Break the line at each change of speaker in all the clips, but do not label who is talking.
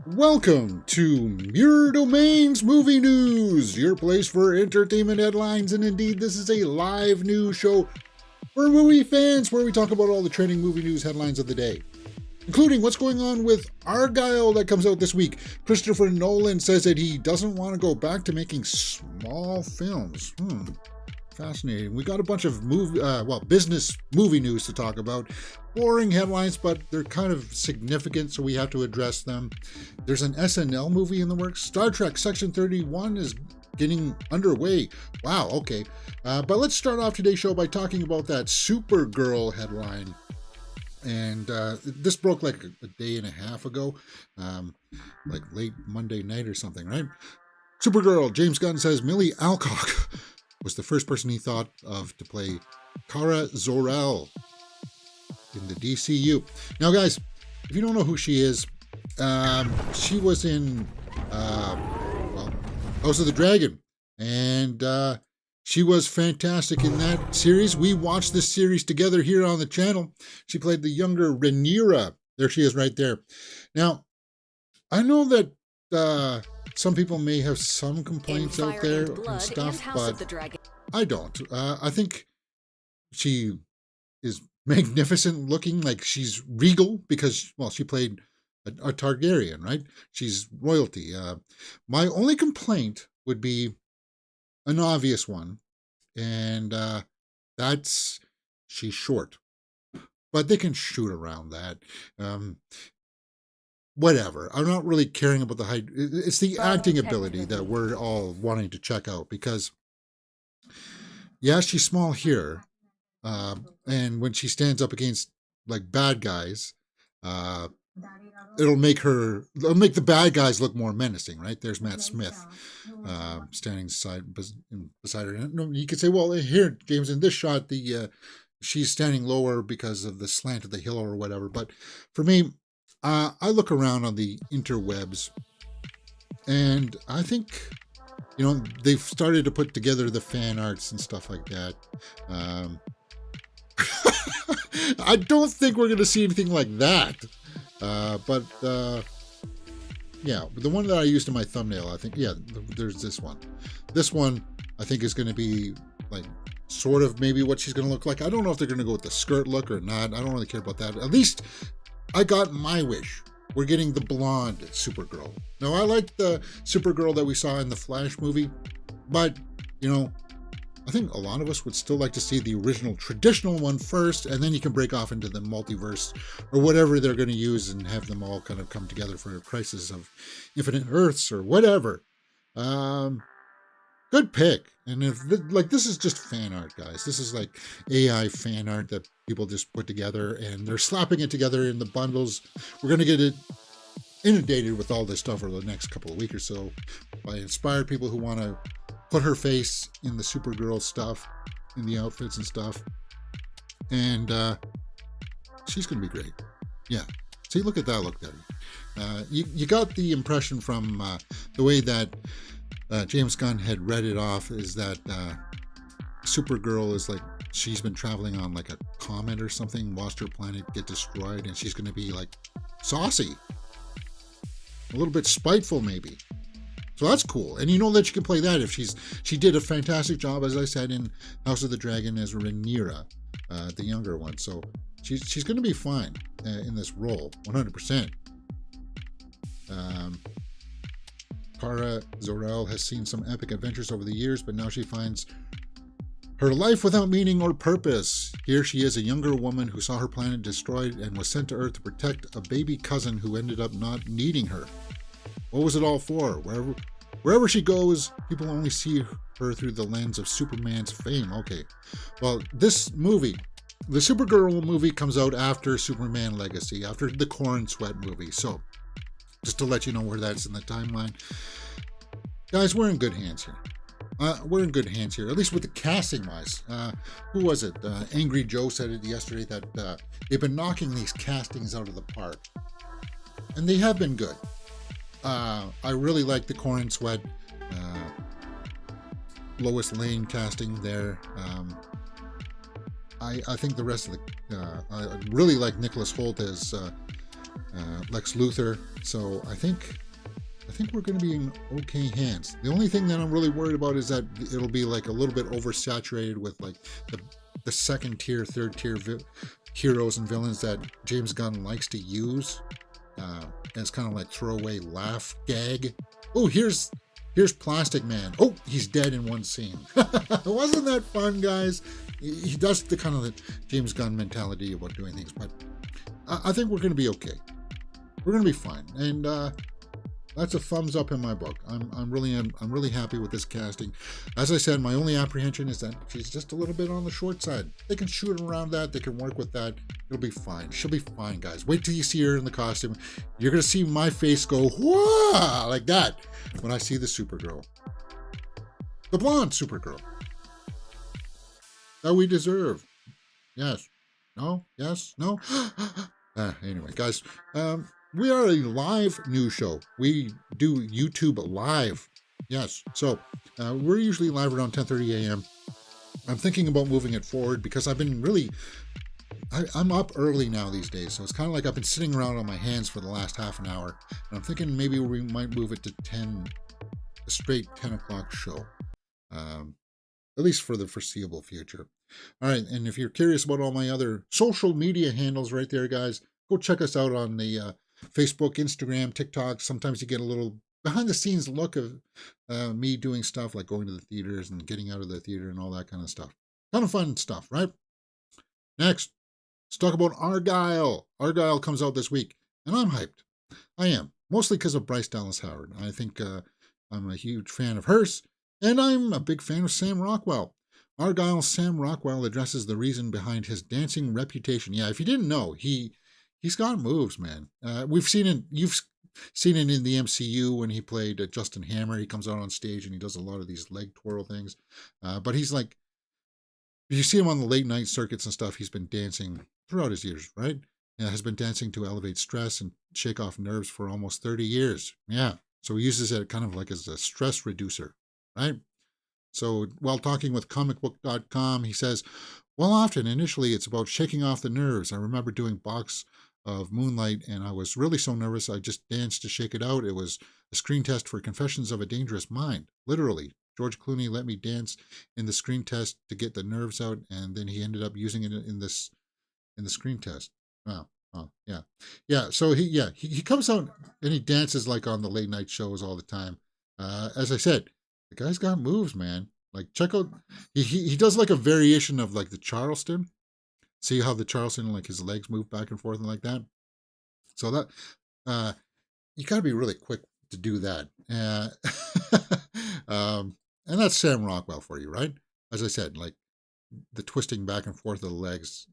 Welcome to Mirror Domain's Movie News, your place for entertainment headlines, and indeed this is a live news show for movie fans where we talk about all the trending movie news headlines of the day, including what's going on with Argylle that comes out this week. Christopher Nolan says that he doesn't want to go back to making small films. Fascinating. We got a bunch of business movie news to talk about. Boring headlines, but they're kind of significant, so we have to address them. There's an SNL movie in the works. Star Trek Section 31 is getting underway. Wow, okay. But let's start off today's show by talking about that Supergirl headline. And this broke like a day and a half ago, like late Monday night or something, right? Supergirl, James Gunn says Millie Alcock was the first person he thought of to play Kara Zor-El in the DCU. Now, guys, if you don't know who she is, she was in House of the Dragon, and she was fantastic in that series. We watched this series together here on the channel. She played the younger Rhaenyra. There she is right there. Now, I know that some people may have some complaints out there and stuff, but I don't. I think she is magnificent looking, like she's regal because, well, she played a Targaryen, right? She's royalty. My only complaint would be an obvious one, and that's she's short. But they can shoot around that. Whatever. I'm not really caring about the height. It's the acting ability that we're all wanting to check out because, yeah, she's small here. And when she stands up against like bad guys, it'll make the bad guys look more menacing, right? There's Matt Smith standing beside her. No, you could say, well, here, James, in this shot, she's standing lower because of the slant of the hill or whatever. But for me, I look around on the interwebs, and I think, they've started to put together the fan arts and stuff like that. I don't think we're going to see anything like that. But the one that I used in my thumbnail, I think, there's this one. This one, I think, is going to be like sort of maybe what she's going to look like. I don't know if they're going to go with the skirt look or not. I don't really care about that. At least I got my wish. We're getting the blonde Supergirl. Now, I like the Supergirl that we saw in the Flash movie, but, I think a lot of us would still like to see the original traditional one first, and then you can break off into the multiverse or whatever they're going to use and have them all kind of come together for a Crisis of Infinite Earths or whatever. Good pick. And if this is just fan art, guys. This is like AI fan art that people just put together, and they're slapping it together in the bundles. We're going to get it inundated with all this stuff over the next couple of weeks or so by inspired people who want to put her face in the Supergirl stuff, in the outfits and stuff. And she's going to be great. Yeah. See, look at that look there. You got the impression from the way that James Gunn had read it off is that Supergirl is like, she's been traveling on like a comet or something, watched her planet get destroyed, and she's going to be like saucy. A little bit spiteful, maybe. So that's cool. And you know that you can play that if she did a fantastic job, as I said, in House of the Dragon as Rhaenyra, the younger one. So she's going to be fine in this role, 100%. Kara Zor-El has seen some epic adventures over the years, but now she finds her life without meaning or purpose. Here she is, a younger woman who saw her planet destroyed and was sent to Earth to protect a baby cousin who ended up not needing her. What was it all for? Wherever she goes, people only see her through the lens of Superman's fame. Okay, well, this movie, the Supergirl movie, comes out after Superman Legacy, after the Corn Sweat movie. So, just to let you know where that's in the timeline. Guys, we're in good hands here. We're in good hands here, at least with the casting wise. Who was it? Angry Joe said it yesterday that they've been knocking these castings out of the park. And they have been good. I really like the Corn Sweat, Lois Lane casting there. I think the rest of the I really like Nicholas Hoult as Lex Luthor, so I think we're going to be in okay hands. The only thing that I'm really worried about is that it'll be like a little bit oversaturated with like the second tier, third tier heroes and villains that James Gunn likes to use as kind of like throwaway laugh gag. Oh, here's Plastic Man. Oh, he's dead in one scene. Wasn't that fun, guys? He does the kind of the James Gunn mentality about doing things, but I think we're going to be okay. We're going to be fine, and that's a thumbs up in my book. I'm really happy with this casting. As I said, my only apprehension is that she's just a little bit on the short side. They can shoot around that. They can work with that. It'll be fine. She'll be fine, guys. Wait till you see her in the costume. You're gonna see my face go whoa like that when I see the Supergirl, the blonde Supergirl that we deserve. Yes. No. Yes. No. Anyway, guys. We are a live news show. We do YouTube live. Yes. So we're usually live around 10:30 a.m. I'm thinking about moving it forward because I've been really, I'm up early now these days. So it's kind of like I've been sitting around on my hands for the last half an hour. And I'm thinking maybe we might move it to 10, a straight 10 o'clock show. At least for the foreseeable future. All right. And if you're curious about all my other social media handles right there, guys, go check us out on the Facebook, Instagram, TikTok. Sometimes you get a little behind the scenes look of me doing stuff like going to the theaters and getting out of the theater and all that kind of stuff. Kind of fun stuff, right? Next, let's talk about Argylle. Argylle comes out this week, and I'm hyped. I am, mostly because of Bryce Dallas Howard. I think I'm a huge fan of hers, and I'm a big fan of Sam Rockwell. Argylle's Sam Rockwell addresses the reason behind his dancing reputation. Yeah, if you didn't know, he's got moves, man. We've seen it. You've seen it in the MCU when he played Justin Hammer. He comes out on stage and he does a lot of these leg twirl things. But he's like, you see him on the late night circuits and stuff. He's been dancing throughout his years, right? Has been dancing to elevate stress and shake off nerves for almost 30 years. Yeah. So he uses it kind of like as a stress reducer, right? So while talking with comicbook.com, he says, well, often initially it's about shaking off the nerves. I remember doing Box of Moonlight, and I was really so nervous I just danced to shake it out. It was a screen test for Confessions of a Dangerous Mind. Literally, George Clooney let me dance in the screen test to get the nerves out, and then he ended up using it in the screen test. Wow. Oh, yeah. So he comes out and he dances like on the late night shows all the time. As I said, the guy's got moves, man. Like check out, he does like a variation of like the Charleston. See how the Charleston, like his legs move back and forth and like that. So that you got to be really quick to do that. And that's Sam Rockwell for you, right? As I said, like the twisting back and forth of the legs.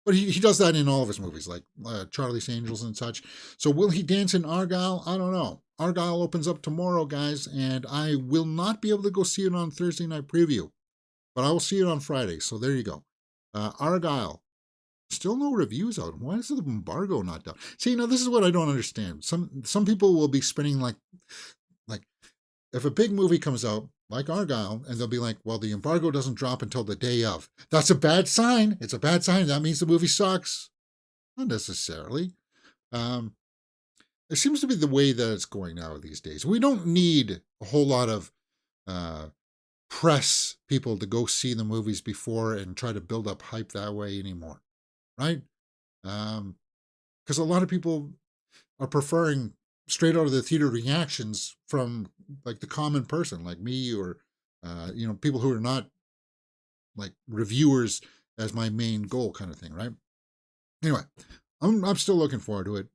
But he does that in all of his movies, like Charlie's Angels and such. So will he dance in Argylle? I don't know. Argylle opens up tomorrow, guys, and I will not be able to go see it on Thursday night preview, but I will see it on Friday. So there you go. Argylle. Still no reviews out. Why is the embargo not down? See, now this is what I don't understand. Some people will be spinning like if a big movie comes out like Argylle, and they'll be like, well, the embargo doesn't drop until the day of. That's a bad sign. It's a bad sign. That means the movie sucks. Not necessarily. It seems to be the way that it's going now these days. We don't need a whole lot of press people to go see the movies before and try to build up hype that way anymore, right? Because a lot of people are preferring straight out of the theater reactions from like the common person like me or people who are not like reviewers as my main goal kind of thing, right? Anyway, I'm still looking forward to it.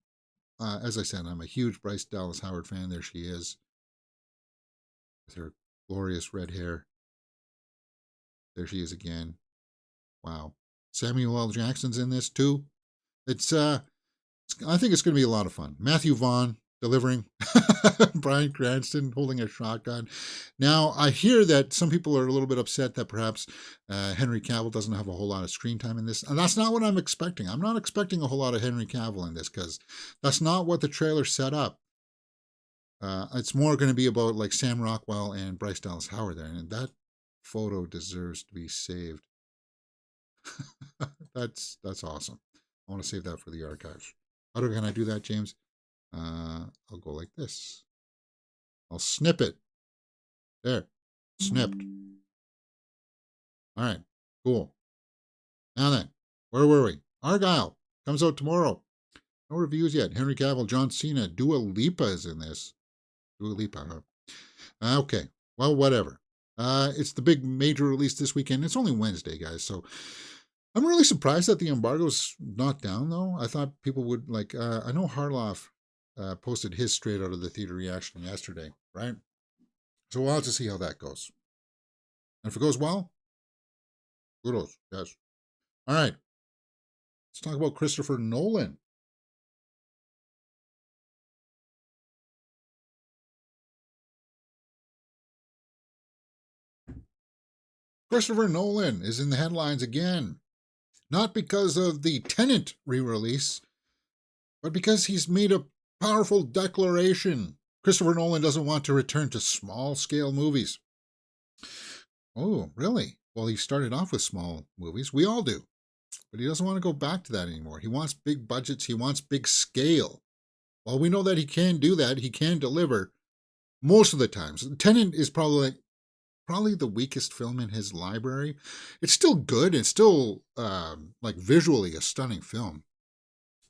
As I said, I'm a huge Bryce Dallas Howard fan. There she is with her glorious red hair. There she is again. Wow. Samuel L. Jackson's in this too. I think it's going to be a lot of fun. Matthew Vaughn delivering, Bryan Cranston holding a shotgun. Now, I hear that some people are a little bit upset that perhaps Henry Cavill doesn't have a whole lot of screen time in this. And that's not what I'm expecting. I'm not expecting a whole lot of Henry Cavill in this because that's not what the trailer set up. It's more going to be about like Sam Rockwell and Bryce Dallas Howard there. And that photo deserves to be saved. That's awesome. I want to save that for the archives. Can I do that, James? I'll go like this. I'll snip it. There. Snipped. All right. Cool. Now then, where were we? Argylle comes out tomorrow. No reviews yet. Henry Cavill, John Cena, Dua Lipa is in this. Dua Lipa, huh? Okay. Well, whatever. It's the big major release this weekend. It's only Wednesday, guys, so I'm really surprised that the embargo's not down, though. I thought people would, like, I know Harloff posted his straight out of the theater reaction yesterday, right? So we'll have to see how that goes. And if it goes well, kudos, yes. All right. Let's talk about Christopher Nolan. Christopher Nolan is in the headlines again. Not because of the Tenet re-release, but because he's made a powerful declaration. Christopher Nolan doesn't want to return to small-scale movies. Oh, really? Well, he started off with small movies. We all do. But he doesn't want to go back to that anymore. He wants big budgets. He wants big scale. Well, we know that he can do that. He can deliver most of the times. Tenet is probably the weakest film in his library. It's still good. It's still like visually a stunning film.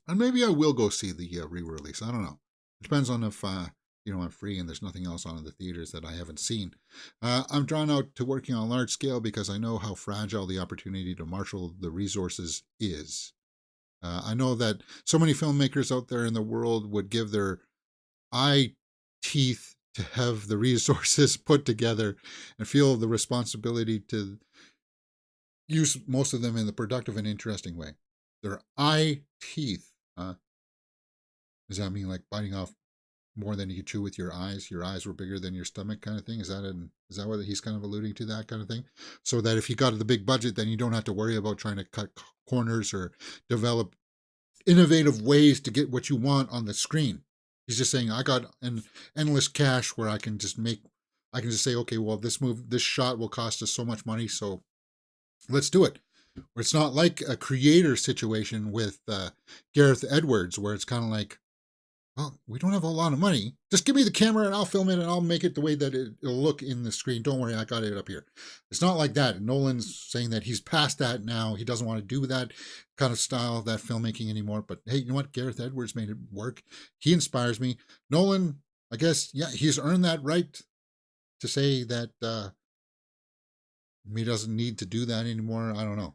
And maybe I will go see the re-release. I don't know. It depends on if I'm free and there's nothing else on in the theaters that I haven't seen. I'm drawn out to working on a large scale because I know how fragile the opportunity to marshal the resources is. I know that so many filmmakers out there in the world would give their eye teeth to have the resources put together and feel the responsibility to use most of them in the productive and interesting way. Their eye teeth. Does that mean like biting off more than you could chew with your eyes? Your eyes were bigger than your stomach, kind of thing. Is that what he's kind of alluding to? That kind of thing. So that if you got the big budget, then you don't have to worry about trying to cut corners or develop innovative ways to get what you want on the screen. He's just saying, I got an endless cash where I can just say, okay, well, this shot will cost us so much money, so let's do it. It's not like a creator situation with Gareth Edwards, where it's kind of like, well, we don't have a lot of money. Just give me the camera and I'll film it and I'll make it the way that it'll look in the screen. Don't worry, I got it up here. It's not like that. Nolan's saying that he's past that now. He doesn't want to do that kind of style of that filmmaking anymore. But hey, you know what? Gareth Edwards made it work. He inspires me. Nolan, I guess, yeah, he's earned that right to say that he doesn't need to do that anymore. I don't know.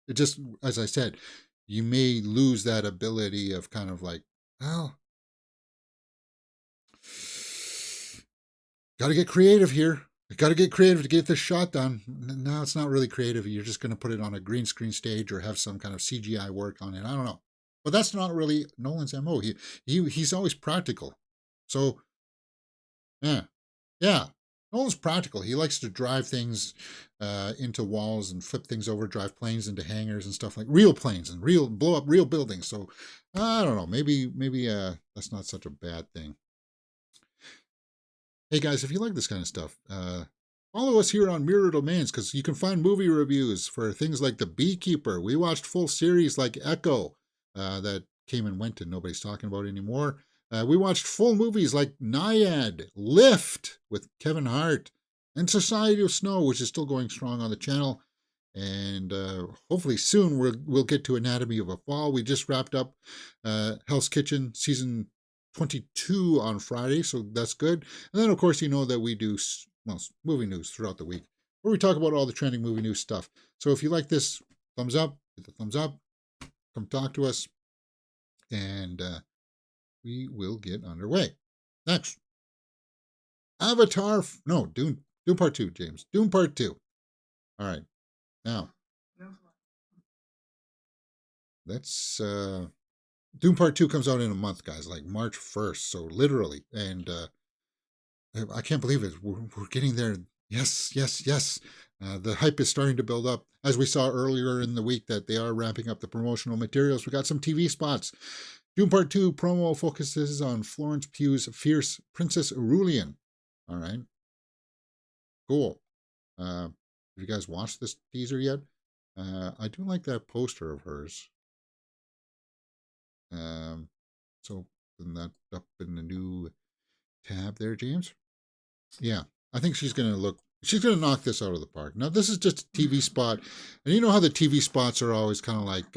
It just, as I said, you may lose that ability of kind of like, well, got to get creative here. Got to get creative to get this shot done. No, it's not really creative. You're just going to put it on a green screen stage or have some kind of CGI work on it. I don't know. But that's not really Nolan's MO. He's always practical. So, yeah. Nolan's practical. He likes to drive things into walls and flip things over, drive planes into hangars and stuff, like real planes and blow up real buildings. So I don't know. Maybe that's not such a bad thing. Hey guys, if you like this kind of stuff, follow us here on Mirror Domains, because you can find movie reviews for things like The Beekeeper. We watched full series like Echo that came and went and nobody's talking about anymore. We watched full movies like Naiad, Lift with Kevin Hart, and Society of Snow, which is still going strong on the channel. And hopefully soon we'll get to Anatomy of a Fall. We just wrapped up Hell's Kitchen season 22 on Friday, so that's good. And then, of course, you know that we do movie news throughout the week, where we talk about all the trending movie news stuff. So if you like this, thumbs up, hit the thumbs up, come talk to us, and we will get underway. Next, Dune Part 2, James. Dune Part 2. All right. Now, that's Dune Part 2 comes out in a month, guys, like March 1st. So literally, and I can't believe it. We're getting there. Yes. The hype is starting to build up. As we saw earlier in the week that they are ramping up the promotional materials. We got some TV spots. Dune Part 2 promo focuses on Florence Pugh's fierce Princess Aurelian. All right. Cool. Have you guys watched this teaser yet? I do like that poster of hers. So open that up in the new tab there, James. Yeah, I think she's gonna knock this out of the park. Now this is just a TV spot, and you know how the TV spots are always kind of like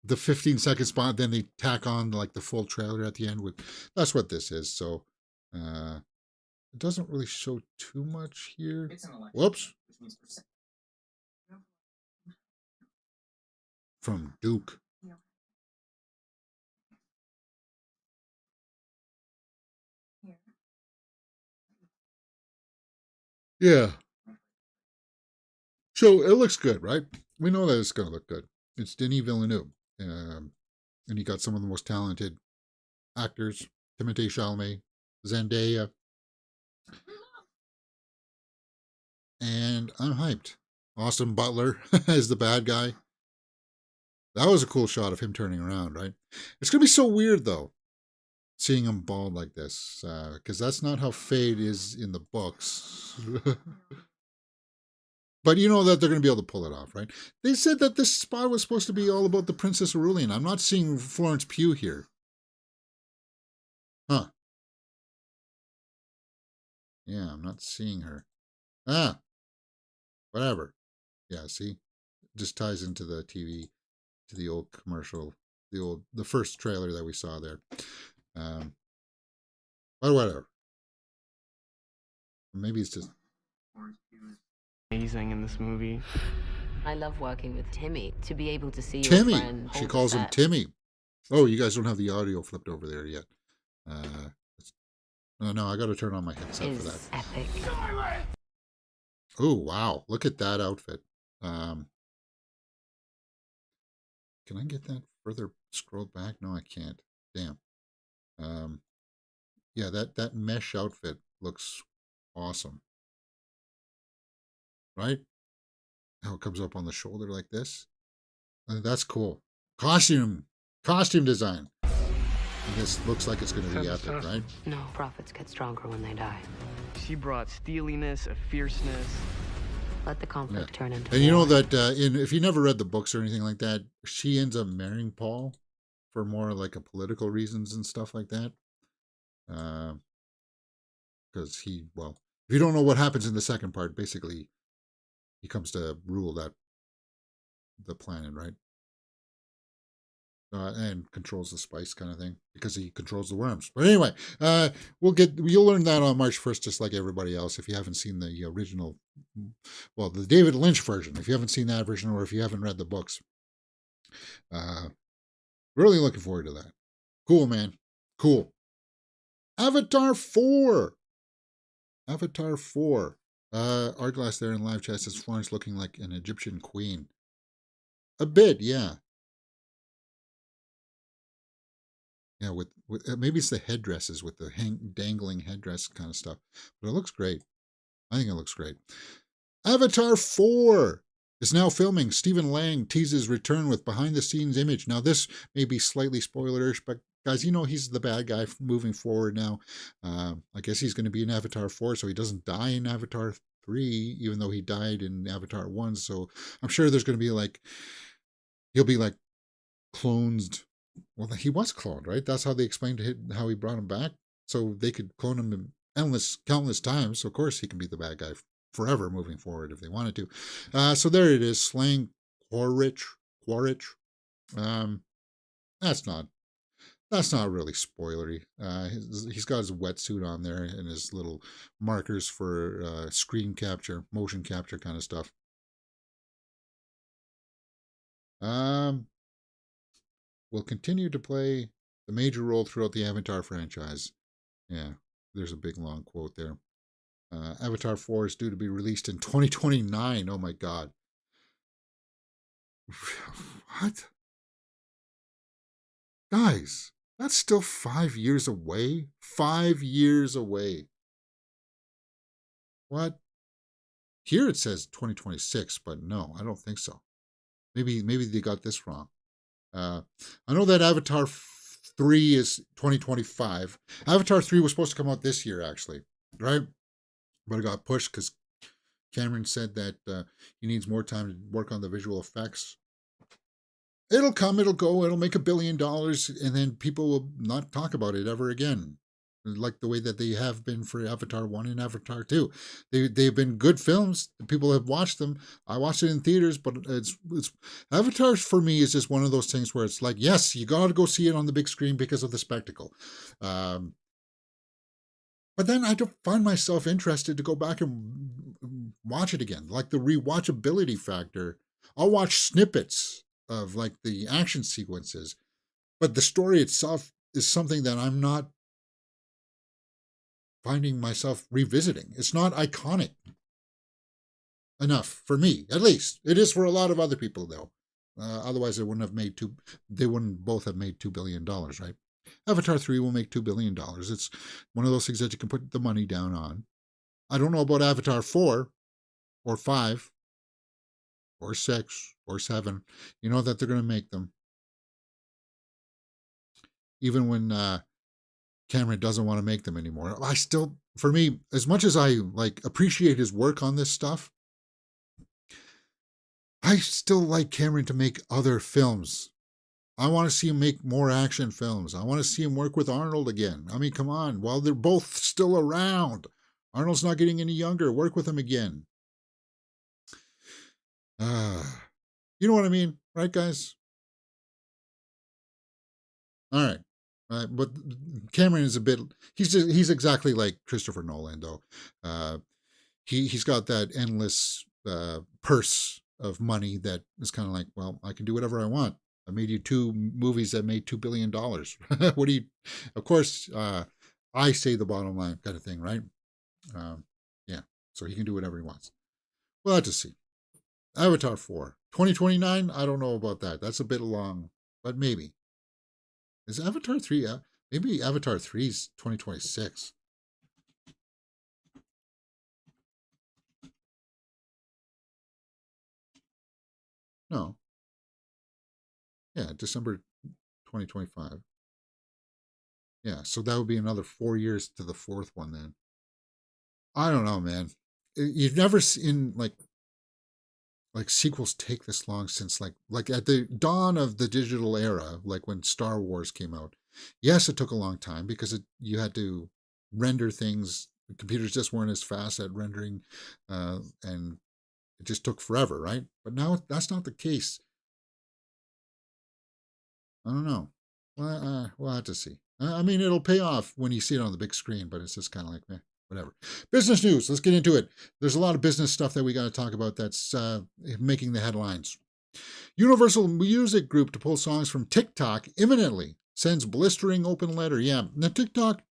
the 15-second spot, then they tack on like the full trailer at the end. With that's what this is. So it doesn't really show too much here. Whoops. From Duke. Yeah. So it looks good, right? We know that it's going to look good. It's Denis Villeneuve. And you got some of the most talented actors: Timothée Chalamet, Zendaya, and I'm hyped. Austin Butler is the bad guy. That was a cool shot of him turning around, right? It's going to be so weird, though, seeing him bald like this, because that's not how Fade is in the books. But you know that they're going to be able to pull it off, right? They said that this spot was supposed to be all about the Princess Aurelian. I'm not seeing Florence Pugh here. Huh. Yeah, I'm not seeing her. Ah, whatever. Yeah, see? Just ties into the TV, to the old commercial, the first trailer that we saw there. But whatever. Maybe it's just
amazing in this movie.
I love working with Timmy. To be able to see
Timmy.
your friend
She calls him Timmy. Oh, you guys don't have the audio flipped over there yet. No, I got to turn on my headset for that.
Epic.
Oh, wow. Look at that outfit. Can I get that further scrolled back? No, I can't. Damn. Yeah, that mesh outfit looks awesome. Right? How it comes up on the shoulder like this. That's cool. Costume design. And this looks like it's going to be epic, right?
No, prophets get stronger when they die.
She brought steeliness, a fierceness.
Let the conflict turn into
And you know
war.
that if you never read the books or anything like that, she ends up marrying Paul for more like a political reasons and stuff like that. Because if you don't know what happens in the second part, basically he comes to rule the planet, right? And controls the spice kind of thing because he controls the worms. But anyway, you'll learn that on March 1st, just like everybody else. If you haven't seen the original, well, the David Lynch version, if you haven't seen that version, or if you haven't read the books, really looking forward to that. Cool, man. Cool. Avatar 4. Argylle there in live chat says Florence looking like an Egyptian queen. A bit, yeah. Yeah, with maybe it's the headdresses with the dangling headdress kind of stuff. But it looks great. I think it looks great. Avatar 4 is now filming. Stephen Lang teases return with behind-the-scenes image. Now, this may be slightly spoilerish, but guys, you know he's the bad guy moving forward now. I guess he's going to be in Avatar 4, so he doesn't die in Avatar 3, even though he died in Avatar 1. So I'm sure there's going to be he'll be cloned. Well, he was cloned, right? That's how they explained how he brought him back. So they could clone him countless times. So of course he can be the bad guy forever moving forward if they wanted to. So there it is, slaying Quaritch. That's not really spoilery. He's got his wetsuit on there and his little markers for screen capture, motion capture kind of stuff. Will continue to play the major role throughout the Avatar franchise. Yeah, there's a big long quote there. Avatar 4 is due to be released in 2029. Oh my God. What? Guys, that's still 5 years away. 5 years away. What? Here it says 2026, but no, I don't think so. Maybe they got this wrong. I know that Avatar 3 is 2025. Avatar 3 was supposed to come out this year, actually, right? But it got pushed because Cameron said that he needs more time to work on the visual effects. It'll come, it'll go, it'll make $1 billion, and then people will not talk about it ever again. Like the way that they have been for Avatar 1 and Avatar 2. They've been good films. People have watched them. I watched it in theaters, but it's Avatar for me is just one of those things where it's like, yes, you got to go see it on the big screen because of the spectacle. But then I don't find myself interested to go back and watch it again. Like the rewatchability factor. I'll watch snippets of like the action sequences, but the story itself is something that I'm not finding myself revisiting. It's not iconic enough for me, at least. It is for a lot of other people, though. Otherwise, they wouldn't both have made $2 billion, right? Avatar 3 will make $2 billion. It's one of those things that you can put the money down on. I don't know about Avatar 4 or 5 or 6 or 7. You know that they're going to make them. Even when Cameron doesn't want to make them anymore. I still, for me, as much as I like appreciate his work on this stuff, I still like Cameron to make other films. I want to see him make more action films. I want to see him work with Arnold again. I mean, come on, while they're both still around. Arnold's not getting any younger. Work with him again. You know what I mean, right, guys? All right. But Cameron is a bit. He's exactly like Christopher Nolan, though. He's got that endless purse of money that is kind of like, well, I can do whatever I want. I made you 2 movies that made $2 billion. What do you? Of course, I say the bottom line kind of thing, right? Yeah. So he can do whatever he wants. We'll have to see. Avatar 4, 2029. I don't know about that. That's a bit long, but maybe. Is Avatar 3, maybe Avatar 3 is 2026. No. Yeah, December 2025. Yeah, so that would be another 4 years to the 4th one then. I don't know, man. You've never seen like sequels take this long since like at the dawn of the digital era, like when Star Wars came out. Yes, it took a long time because you had to render things. Computers just weren't as fast at rendering, and it just took forever, right? But now that's not the case. I don't know. Well, we'll have to see. I mean, it'll pay off when you see it on the big screen, but it's just kind of like, whatever. Business news. Let's get into it. There's a lot of business stuff that we got to talk about that's making the headlines. Universal Music Group to pull songs from TikTok imminently. Sends blistering open letter. Yeah, now TikTok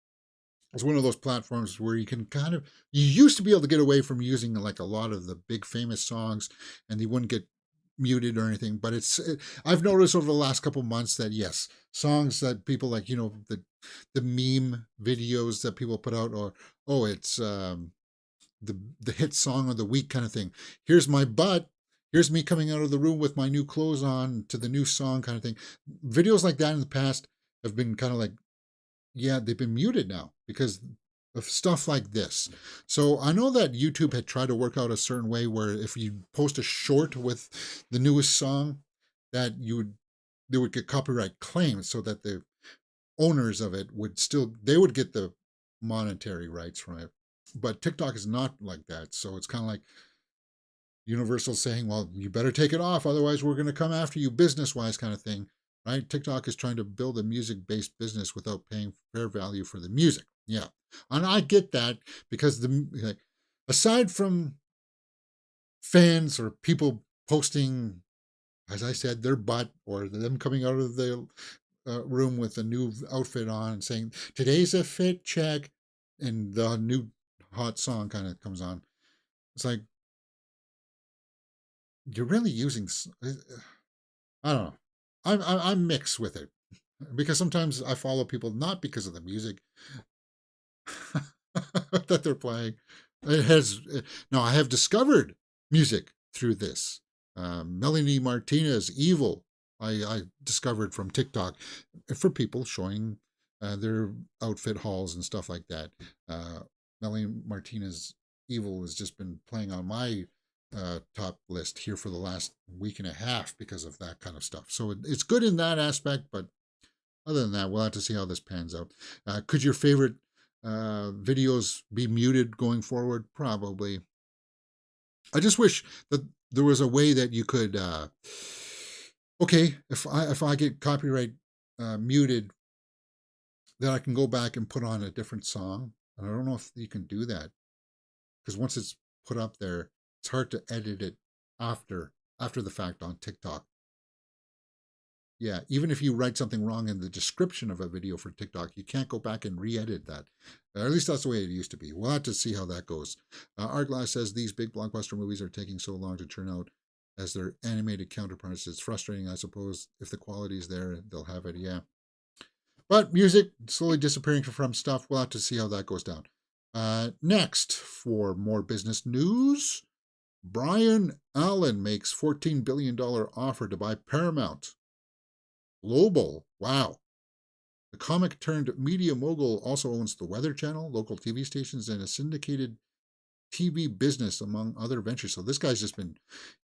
is one of those platforms where you can you used to be able to get away from using like a lot of the big famous songs and they wouldn't get muted or anything, but I've noticed over the last couple months that yes, songs that people like, the meme videos that people put out, or it's the hit song of the week kind of thing. Here's my butt, here's me coming out of the room with my new clothes on to the new song kind of thing. Videos like that in the past have been kind of like, yeah, they've been muted now because of stuff like this. So I know that YouTube had tried to work out a certain way where if you post a short with the newest song, that they would get copyright claims, so that the owners of it they would get the monetary rights from it. But TikTok is not like that. So it's kind of like Universal saying, well, you better take it off, otherwise we're going to come after you business-wise kind of thing. Right? TikTok is trying to build a music-based business without paying fair value for the music. Yeah. And I get that because aside from fans or people posting, as I said, their butt or them coming out of the room with a new outfit on and saying, today's a fit check, and the new hot song kind of comes on. It's like, you're really using, I don't know. I'm mixed with it because sometimes I follow people not because of the music that they're playing. Now I have discovered music through this. Melanie Martinez, Evil, I discovered from TikTok for people showing their outfit hauls and stuff like that. Melanie Martinez Evil has just been playing on my top list here for the last week and a half because of that kind of stuff. So it's good in that aspect, but other than that, we'll have to see how this pans out. Could your favorite videos be muted going forward? Probably. I just wish that there was a way that you could, okay, if I get copyright muted, then I can go back and put on a different song. And I don't know if you can do that, because once it's put up there, it's hard to edit it after the fact on TikTok. Yeah, even if you write something wrong in the description of a video for TikTok, you can't go back and re-edit that. Or at least that's the way it used to be. We'll have to see how that goes. Argylle says these big blockbuster movies are taking so long to turn out as their animated counterparts. It's frustrating, I suppose. If the quality is there, they'll have it, yeah. But music slowly disappearing from stuff. We'll have to see how that goes down. Next, for more business news, Brian Allen makes $14 billion offer to buy Paramount Global. Wow. The comic turned media mogul also owns the Weather Channel, local TV stations, and a syndicated TV business, among other ventures. So this guy's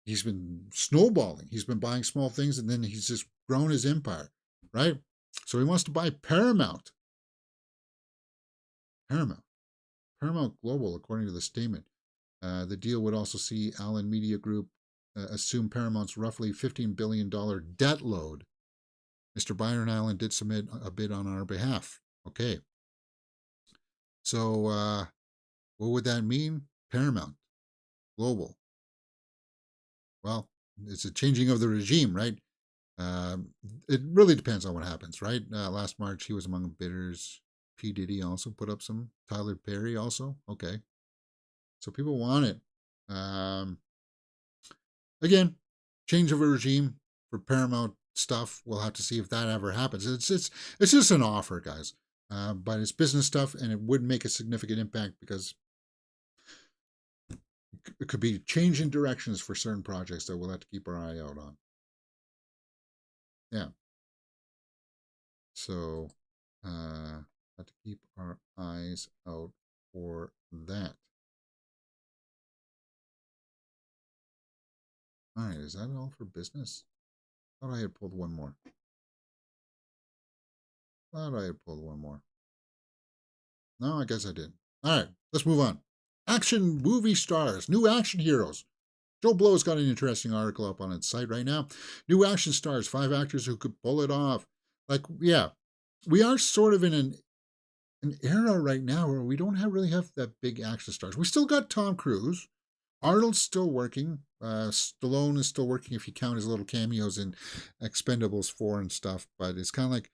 he's been snowballing. He's been buying small things, and then he's just grown his empire, right? So he wants to buy Paramount. Paramount Global, according to the statement. The deal would also see Allen Media Group assume Paramount's roughly $15 billion debt load. Mr. Byron Allen did submit a bid on our behalf. Okay. So what would that mean? Paramount Global. Well, it's a changing of the regime, right? It really depends on what happens, right? Last March, he was among the bidders. P. Diddy also put up some. Tyler Perry also. Okay. So people want it. Again, change of a regime for Paramount stuff. We'll have to see if that ever happens. It's just an offer, guys. But it's business stuff, and it would make a significant impact because it could be changing directions for certain projects that we'll have to keep our eye out on. Yeah. So, have to keep our eyes out for that. All right, is that all for business? Thought I had pulled one more. No, I guess I did. All right, let's move on. Action movie stars, new action heroes. Joe Blow's got an interesting article up on its site right now. New action stars, 5 actors who could pull it off. Like, yeah, we are sort of in an era right now where we don't really have that big action stars. We still got Tom Cruise. Arnold's still working. Stallone is still working if you count his little cameos in Expendables 4 and stuff. But it's kind of like,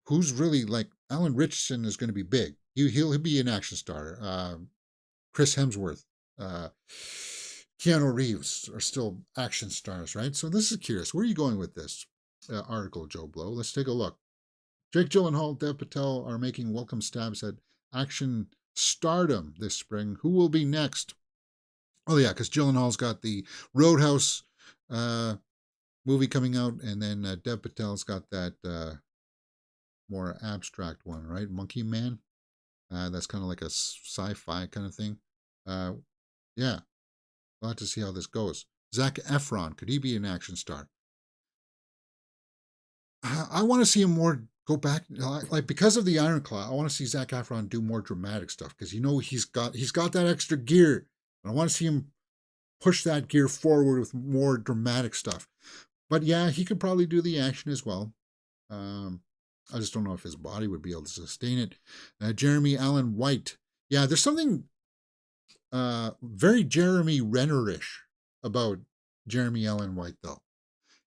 who's really, like, Alan Richardson is going to be big. He'll be an action star. Chris Hemsworth, Keanu Reeves are still action stars, right? So this is curious. Where are you going with this article, Joe Blow? Let's take a look. Jake Gyllenhaal, Dev Patel are making welcome stabs at action stardom this spring. Who will be next? Oh, yeah, because Gyllenhaal's got the Roadhouse movie coming out, and then Dev Patel's got that more abstract one, right? Monkey Man. That's kind of like a sci-fi kind of thing. Yeah, we'll have to see how this goes. Zac Efron, could he be an action star? I want to see him more go back, like because of the Iron Claw. I want to see Zac Efron do more dramatic stuff because he's got that extra gear. I want to see him push that gear forward with more dramatic stuff. But yeah, he could probably do the action as well. I just don't know if his body would be able to sustain it. Jeremy Allen White. Yeah, there's something very Jeremy Renner-ish about Jeremy Allen White, though.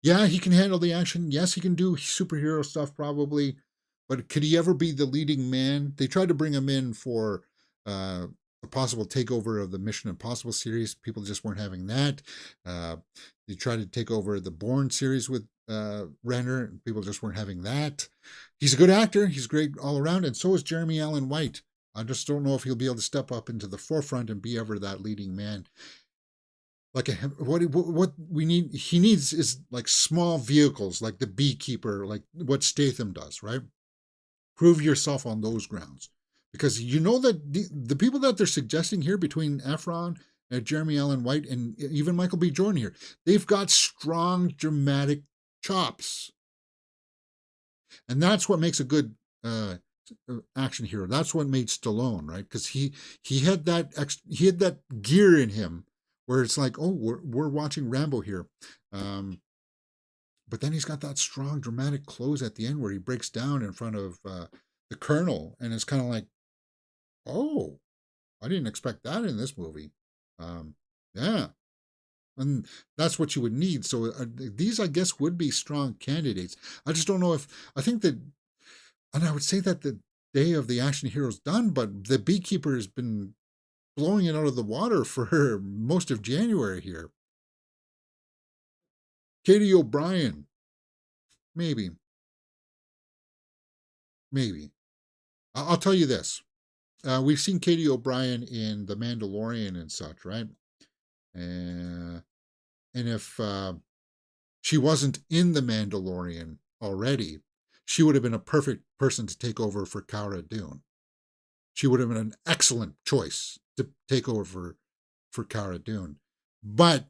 Yeah, he can handle the action. Yes, he can do superhero stuff probably. But could he ever be the leading man? They tried to bring him in for a possible takeover of the Mission Impossible series. People just weren't having that. They tried to take over the Bourne series with Renner, and people just weren't having that. He's a good actor. He's great all around, and so is Jeremy Allen White. I just don't know if he'll be able to step up into the forefront and be ever that leading man. Like what we need, he needs is like small vehicles, like the Beekeeper, like what Statham does, right? Prove yourself on those grounds. because you know that the people that they're suggesting here between Efron, Jeremy Allen White, and even Michael B. Jordan here, they've got strong dramatic chops, and that's what makes a good action hero. That's what made Stallone, right? Because he had that gear in him where it's like, oh, we're watching Rambo here. But then he's got that strong dramatic close at the end where he breaks down in front of the colonel, and it's kind of like, oh, I didn't expect that in this movie. Yeah, and that's what you would need. So these, I guess, would be strong candidates. I just don't know if I think that, and I would say that the day of the action hero's done, but the Beekeeper has been blowing it out of the water for most of January here. Katie O'Brien, maybe. I'll tell you this. We've seen Katie O'Brien in The Mandalorian and such, right? And if she wasn't in The Mandalorian already, she would have been a perfect person to take over for Cara Dune. She would have been an excellent choice to take over for Cara Dune. But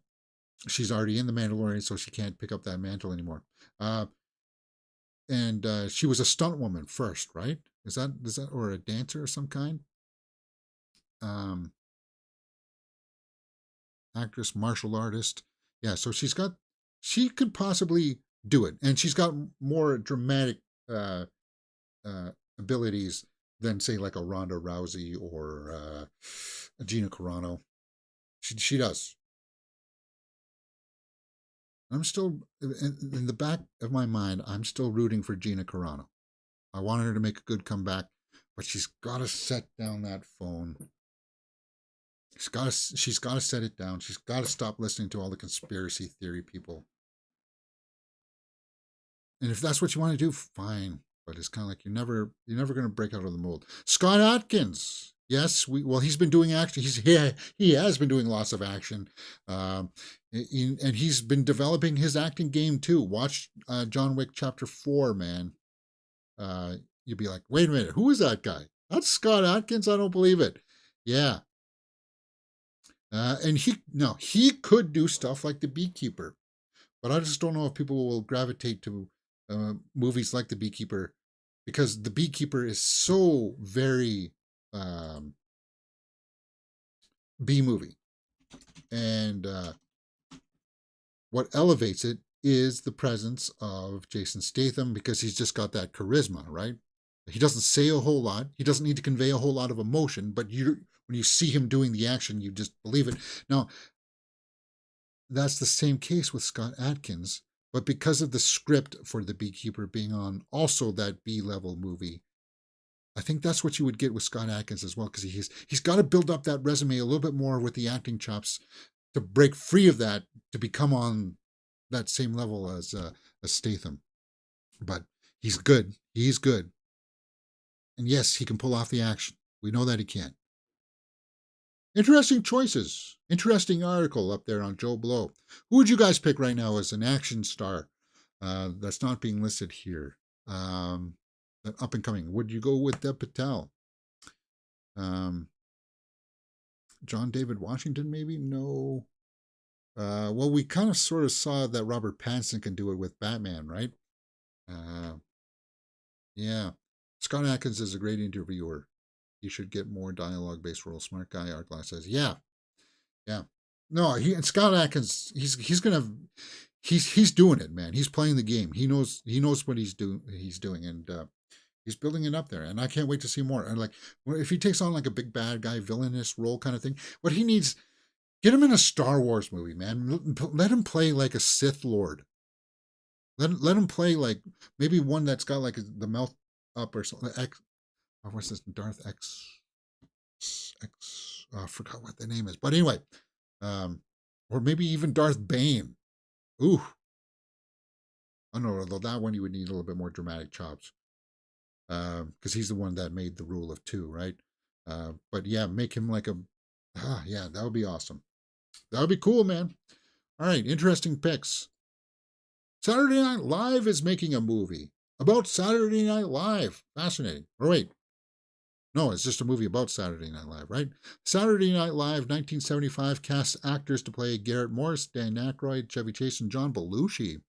she's already in The Mandalorian, so she can't pick up that mantle anymore. And she was a stunt woman first, right? Is that or a dancer of some kind? Actress, martial artist. Yeah, so she could possibly do it, and she's got more dramatic abilities than, say, like a Ronda Rousey or a Gina Carano. She does. I'm still, in the back of my mind, I'm still rooting for Gina Carano. I want her to make a good comeback, but she's got to set down that phone. She's got to set it down. She's got to stop listening to all the conspiracy theory people. And if that's what you want to do, fine. But it's kind of like you're never going to break out of the mold. Scott Adkins. Yes, he's been doing action. He has been doing lots of action, and he's been developing his acting game too. Watch John Wick Chapter 4, man. You'd be like, wait a minute, who is that guy? That's Scott Adkins. I don't believe it. Yeah, and he could do stuff like The Beekeeper, but I just don't know if people will gravitate to movies like The Beekeeper, because The Beekeeper is so very B movie, and what elevates it is the presence of Jason Statham, because he's just got that charisma, right? He doesn't say a whole lot. He doesn't need to convey a whole lot of emotion, but when you see him doing the action, you just believe it. Now, that's the same case with Scott Adkins, but because of the script for The Beekeeper being on also that B-level movie, I think that's what you would get with Scott Adkins as well, because he's got to build up that resume a little bit more with the acting chops to break free of that, to become on that same level as Statham. But he's good. He's good. And yes, he can pull off the action. We know that he can. Interesting choices. Interesting article up there on Joe Blow. Who would you guys pick right now as an action star that's not being listed here? Up and coming. Would you go with Dev Patel? John David Washington, maybe? No. Well, we kind of sort of saw that Robert Pattinson can do it with Batman, right? Yeah. Scott Adkins is a great interviewer. He should get more dialogue-based roles. Smart guy, Art Glass says. Yeah. No, and Scott Adkins, he's doing it, man. He's playing the game. He knows what he's doing, and he's building it up there. And I can't wait to see more. And like, if he takes on like a big bad guy, villainous role kind of thing, what he needs, get him in a Star Wars movie, man. Let him play like a Sith Lord. Let him play like maybe one that's got like the mouth up or something. What's this? Darth X. I forgot what the name is. But anyway, or maybe even Darth Bane. Ooh. I don't know, although that one you would need a little bit more dramatic chops. Because he's the one that made the rule of two, right? But yeah, make him like yeah, that would be awesome. That would be cool, man. All right, interesting picks. Saturday Night Live is making a movie about Saturday Night Live. Fascinating. Or wait, No, it's just a movie about Saturday Night Live, right? Saturday Night Live 1975 casts actors to play Garrett Morris, Dan Aykroyd, Chevy Chase, and John Belushi.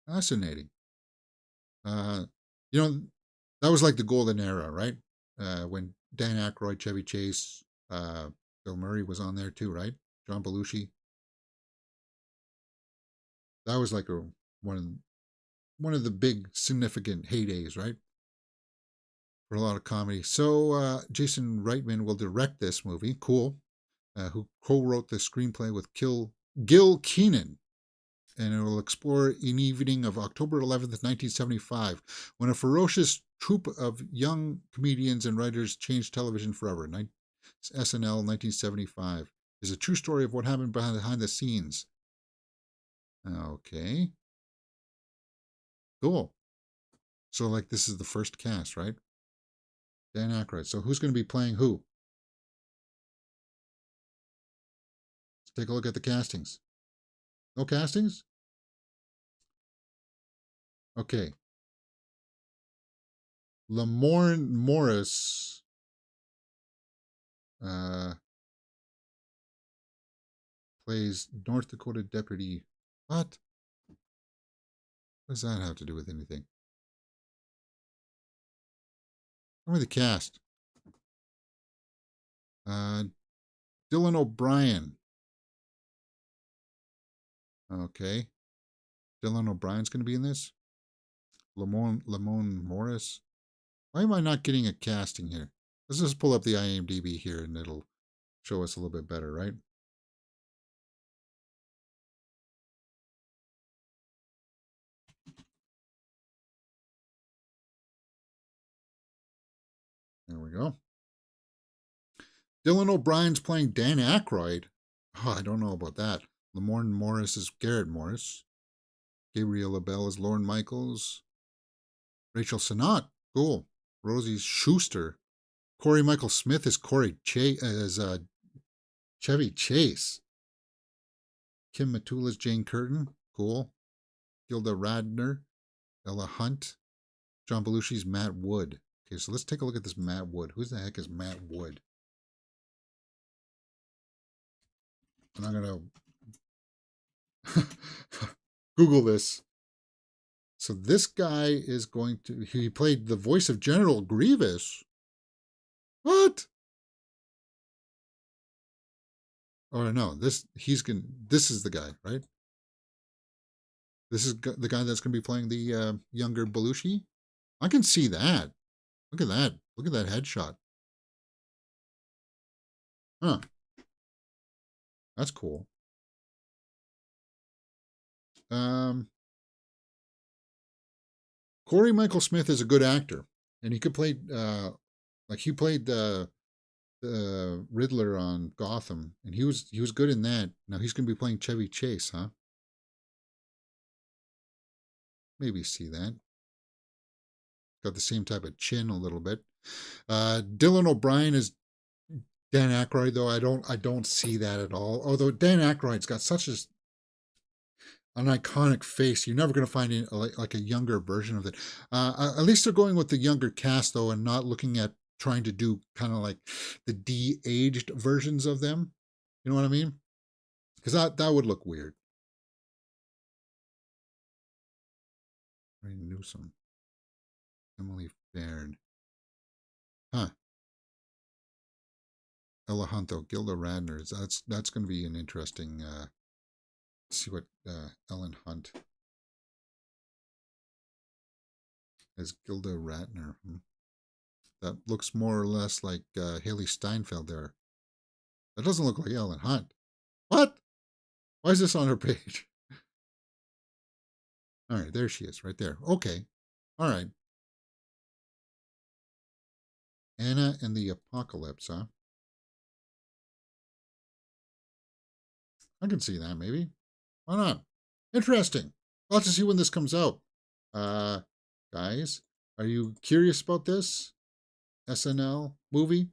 Fascinating. Uh, you know, that was like the golden era, right? When Dan Aykroyd, Chevy Chase, Bill Murray was on there too, right? John Belushi. That was like one of one of the big significant heydays, right? For a lot of comedy. So Jason Reitman will direct this movie. Cool. Who co-wrote the screenplay with Gil Keenan, and it will explore an evening of October 11th, 1975, when a ferocious troupe of young comedians and writers changed television forever. SNL 1975 is a true story of what happened behind the scenes. Okay. Cool. So, like, this is the first cast, right? Dan Aykroyd. So, who's going to be playing who? Let's take a look at the castings. No castings? Okay. Lamorne Morris plays North Dakota deputy. What? What does that have to do with anything? Tell me the cast. Dylan O'Brien. Okay. Dylan O'Brien's going to be in this. Lamone Morris. Why am I not getting a casting here? Let's just pull up the IMDb here and it'll show us a little bit better, right? There we go. Dylan O'Brien's playing Dan Aykroyd. Oh, I don't know about that. Lamorne Morris is Garrett Morris. Gabrielle LaBelle is Lorne Michaels. Rachel Sennott. Cool. Rosie Schuster. Corey Michael Smith is Chevy Chase. Kim Matula's Jane Curtin. Cool. Gilda Radner. Ella Hunt. John Belushi's Matt Wood. Okay, so let's take a look at this Matt Wood. Who the heck is Matt Wood? And I'm going to Google this. So this guy is going to, he played the voice of General Grievous. What? Oh no, this is the guy, right? This is the guy that's going to be playing the younger Belushi. I can see that. Look at that. Look at that headshot. Huh. That's cool. Corey Michael Smith is a good actor, and he could play like he played the Riddler on Gotham, and he was good in that. Now he's going to be playing Chevy Chase, huh? Maybe see that. Got the same type of chin a little bit. Dylan O'Brien is Dan Aykroyd, though I don't see that at all. Although Dan Aykroyd's got such an iconic face, you're never going to find like a younger version of it. At least they're going with the younger cast though, and not looking at trying to do kind of like the de-aged versions of them. You know what I mean? Because that would look weird. Ray Newsom, Emily Baird, huh? Ella Hunt, though, Gilda Radner. That's going to be an interesting. Let's see what Ellen Hunt as Gilda Radner. That looks more or less like Haley Steinfeld there. That doesn't look like Ellen Hunt. What? Why is this on her page? All right, there she is, right there. Okay. All right. Anna and the Apocalypse, huh? I can see that, maybe. Why not? Interesting. I'll have to see when this comes out. Guys, are you curious about this? SNL movie?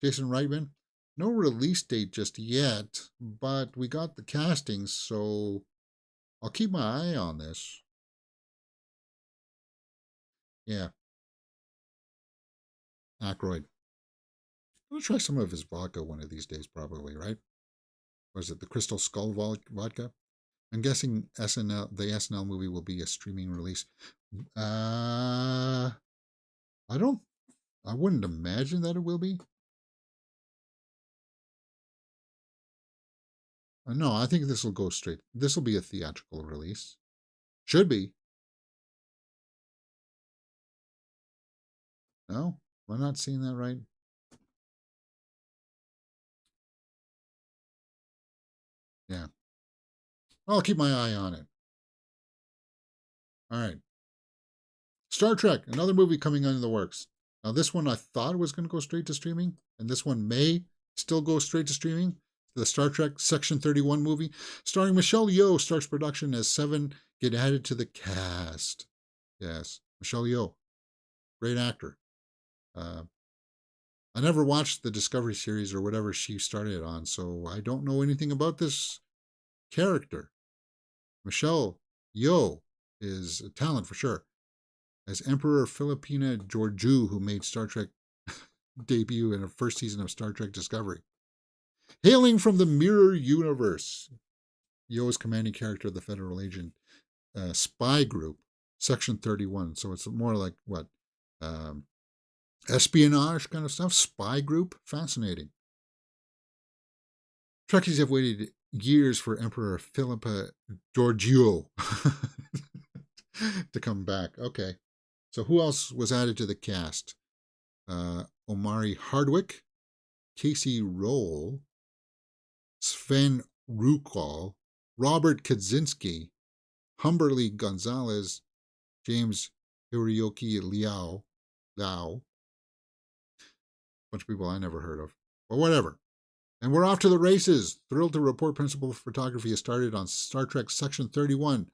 Jason Reitman? No release date just yet, but we got the castings, so I'll keep my eye on this. Yeah. Aykroyd. I'm going to try some of his vodka one of these days, probably, right? Was it the Crystal Skull vodka? I'm guessing the SNL movie will be a streaming release. I wouldn't imagine that it will be. No, I think this will go straight. This will be a theatrical release. Should be. No? Am I not seeing that right? Yeah. I'll keep my eye on it. All right. Star Trek, another movie coming on in the works. Now, this one I thought was going to go straight to streaming, and this one may still go straight to streaming. The Star Trek Section 31 movie, starring Michelle Yeoh, starts production as 7 get added to the cast. Yes, Michelle Yeoh, great actor. I never watched the Discovery series or whatever she started on, so I don't know anything about this character. Michelle Yeoh is a talent for sure. As Emperor Filipina Georgiou, who made Star Trek debut in the first season of Star Trek Discovery. Hailing from the Mirror Universe, Yeoh is commanding character of the Federal Agent Spy Group, Section 31. So it's more like what? Espionage kind of stuff? Spy Group? Fascinating. Trekkies have waited years for Emperor Philippa Georgiou to come back. Okay. So who else was added to the cast? Omari Hardwick, Casey Roll, Sven Rukal, Robert Kaczynski, Humberly Gonzalez, James Hiroyuki Liao. A bunch of people I never heard of. But whatever. And we're off to the races. Thrilled to report principal photography has started on Star Trek Section 31.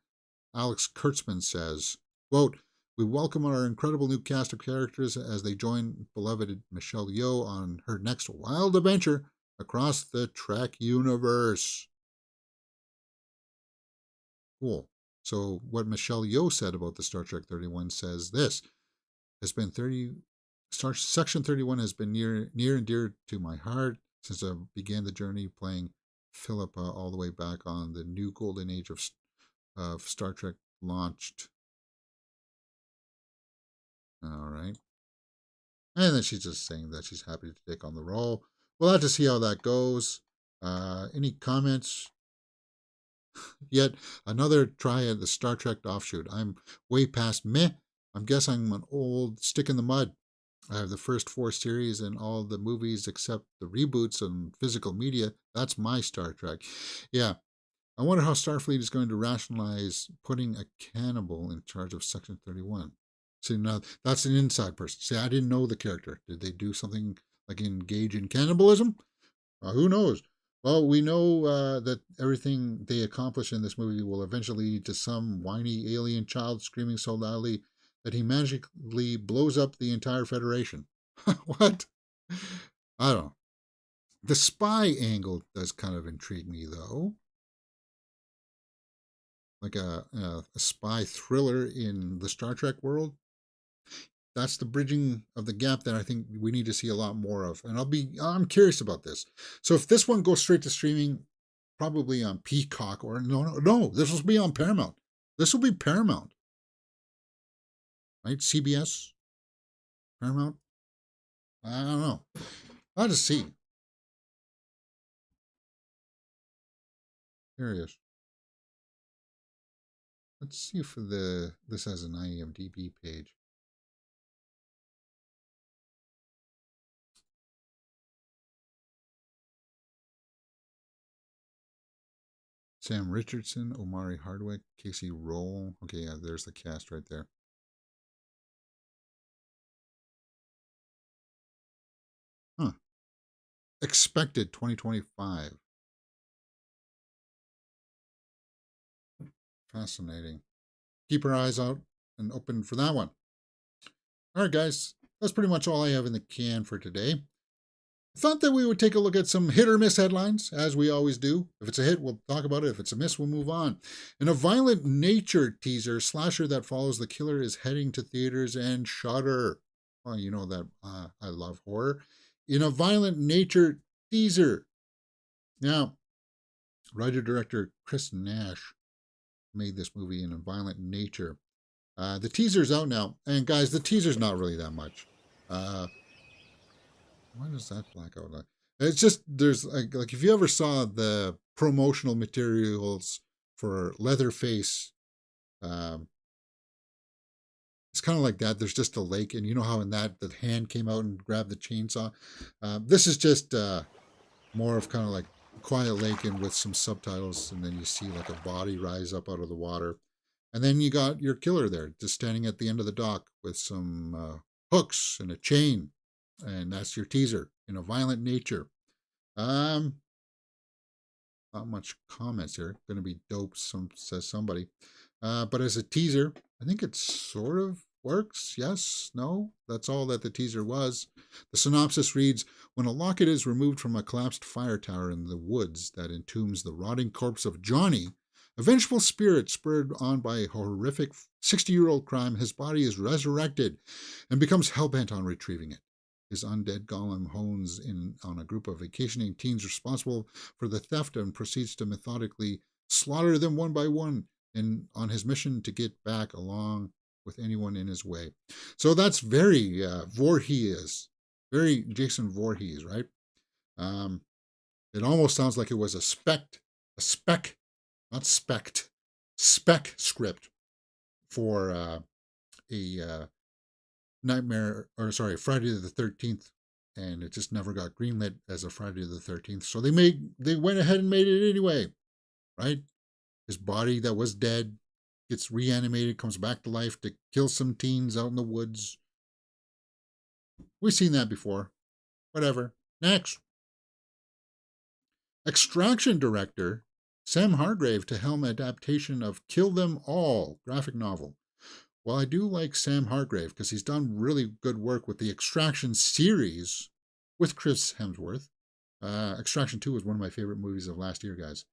Alex Kurtzman says, quote, "We welcome our incredible new cast of characters as they join beloved Michelle Yeoh on her next wild adventure across the Trek universe." Cool. So what Michelle Yeoh said about the Star Trek 31 says this, Section 31 has been near and dear to my heart since I began the journey playing Philippa all the way back on the new golden age of Star Trek launched. All right. And then she's just saying that she's happy to take on the role. We'll have to see how that goes. Any comments? Yet another try at the Star Trek offshoot. I'm way past meh. I guess I'm an old stick in the mud. I have the first 4 series and all the movies except the reboots and physical media. That's my Star Trek. Yeah. I wonder how Starfleet is going to rationalize putting a cannibal in charge of Section 31. See, now that's an inside person. See, I didn't know the character. Did they do something like engage in cannibalism? Who knows? Well, we know that everything they accomplish in this movie will eventually lead to some whiny alien child screaming so loudly that he magically blows up the entire Federation. What? I don't know. The spy angle does kind of intrigue me, though. Like a spy thriller in the Star Trek world. That's the bridging of the gap that I think we need to see a lot more of. And I'm curious about this. So if this one goes straight to streaming, probably on Peacock or no, this will be on Paramount. This will be Paramount. Right? CBS? Paramount? I don't know. I'll have to see. Curious. Let's see if this has an IMDb page. Sam Richardson, Omari Hardwick, Casey Roll. Okay, yeah, there's the cast right there. Huh. Expected 2025. Fascinating. Keep our eyes out and open for that one. All right, guys. That's pretty much all I have in the can for today. I thought that we would take a look at some hit or miss headlines, as we always do. If it's a hit, we'll talk about it. If it's a miss, we'll move on. In a violent nature teaser, slasher that follows the killer is heading to theaters and Shudder. Well, you know that I love horror. In a Violent Nature teaser. Now, writer-director Chris Nash made this movie in a Violent Nature. The teaser's out now. And guys, the teaser's not really that much. Uh, why does that black out? It's just, there's like if you ever saw the promotional materials for Leatherface, um, it's kind of like that. There's just a lake, and you know how in that the hand came out and grabbed the chainsaw. This is just more of kind of like Quiet Lake and with some subtitles, and then you see like a body rise up out of the water, and then you got your killer there, just standing at the end of the dock with some hooks and a chain, and that's your teaser in a Violent Nature. Um, Not much comments here. Going to be dope, says somebody. But as a teaser, I think it sort of works. Yes, no, that's all that the teaser was. The synopsis reads, when a locket is removed from a collapsed fire tower in the woods that entombs the rotting corpse of Johnny, a vengeful spirit spurred on by a horrific 60-year-old crime, his body is resurrected and becomes hellbent on retrieving it. His undead golem hones in on a group of vacationing teens responsible for the theft and proceeds to methodically slaughter them one by one on his mission to get back along with anyone in his way. So that's very Voorhees, very Jason Voorhees, right? It almost sounds like it was a spec script for a Friday the 13th, and it just never got greenlit as a Friday the 13th. So they went ahead and made it anyway, right? His body that was dead gets reanimated, comes back to life to kill some teens out in the woods. We've seen that before. Whatever. Next. Extraction director Sam Hargrave to helm adaptation of Kill Them All graphic novel. Well, I do like Sam Hargrave because he's done really good work with the Extraction series with Chris Hemsworth. Extraction 2 was one of my favorite movies of last year, guys.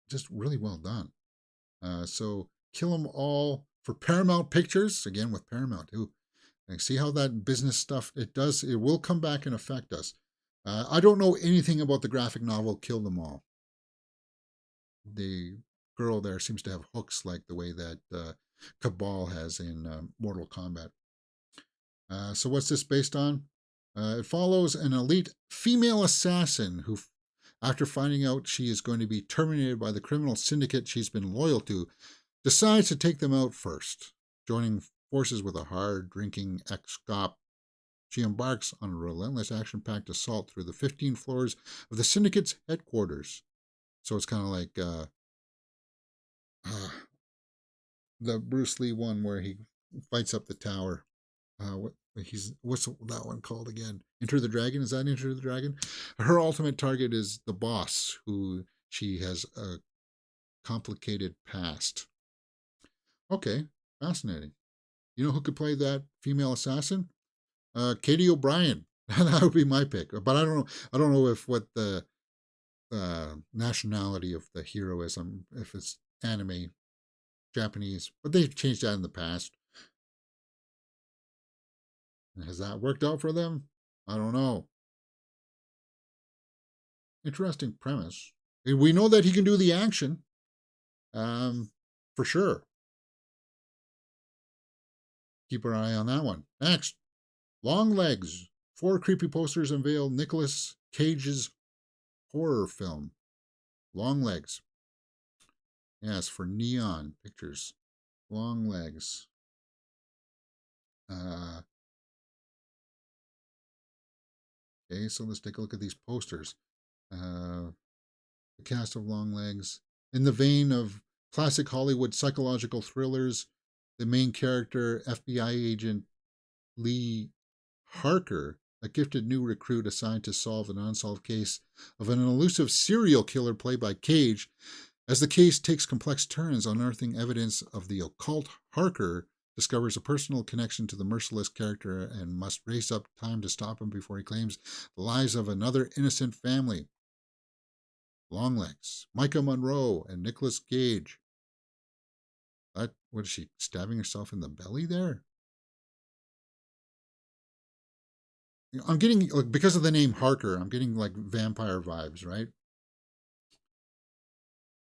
Just really well done. So Kill 'Em All for Paramount Pictures, again with Paramount. Ooh, see how that business stuff, it will come back and affect us. I don't know anything about the graphic novel Kill Them All. The girl there seems to have hooks like the way that Cabal has in Mortal Kombat. So what's this based on? It follows an elite female assassin who, after finding out she is going to be terminated by the criminal syndicate she's been loyal to, decides to take them out first. Joining forces with a hard-drinking ex-cop, she embarks on a relentless action-packed assault through the 15 floors of the syndicate's headquarters. So it's kind of like the Bruce Lee one where he fights up the tower. What's that one called again? Enter the Dragon? Is that Enter the Dragon? Her ultimate target is the boss, who she has a complicated past. Okay, fascinating. You know who could play that female assassin? Katie O'Brien. That would be my pick. But I don't know if what the nationality of the hero is. If it's anime, Japanese, but they've changed that in the past. Has that worked out for them? I don't know. Interesting premise. We know that he can do the action, for sure. Keep our eye on that one. Next, Long Legs. 4 creepy posters unveil Nicolas Cage's horror film. Long Legs. Yes, for Neon Pictures. Long Legs. Okay, so let's take a look at these posters. The cast of Long Legs. In the vein of classic Hollywood psychological thrillers, the main character, FBI agent Lee Harker, a gifted new recruit assigned to solve an unsolved case of an elusive serial killer played by Cage. As the case takes complex turns, unearthing evidence of the occult, Harker discovers a personal connection to the merciless character and must race up time to stop him before he claims the lives of another innocent family. Longlegs, Micah Monroe, and Nicolas Cage. What is she, stabbing herself in the belly there? I'm getting, like, because of the name Harker, I'm getting like vampire vibes, right?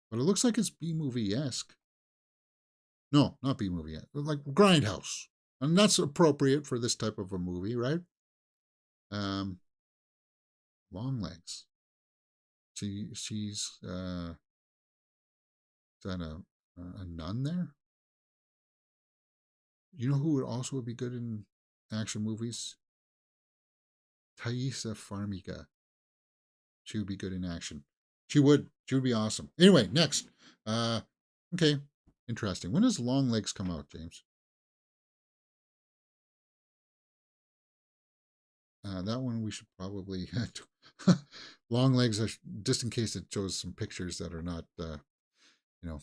But it looks like it's B movie esque. No, not B movie, like Grindhouse, and that's appropriate for this type of a movie, right? Um, Long legs. She's is that a nun there? You know who would also be good in action movies? Thaisa Farmiga. She would be good in action. She would. She would be awesome. Anyway, next. Okay. Interesting. When does Long Legs come out, James? That one we should probably Long Legs, just in case it shows some pictures that are not, you know,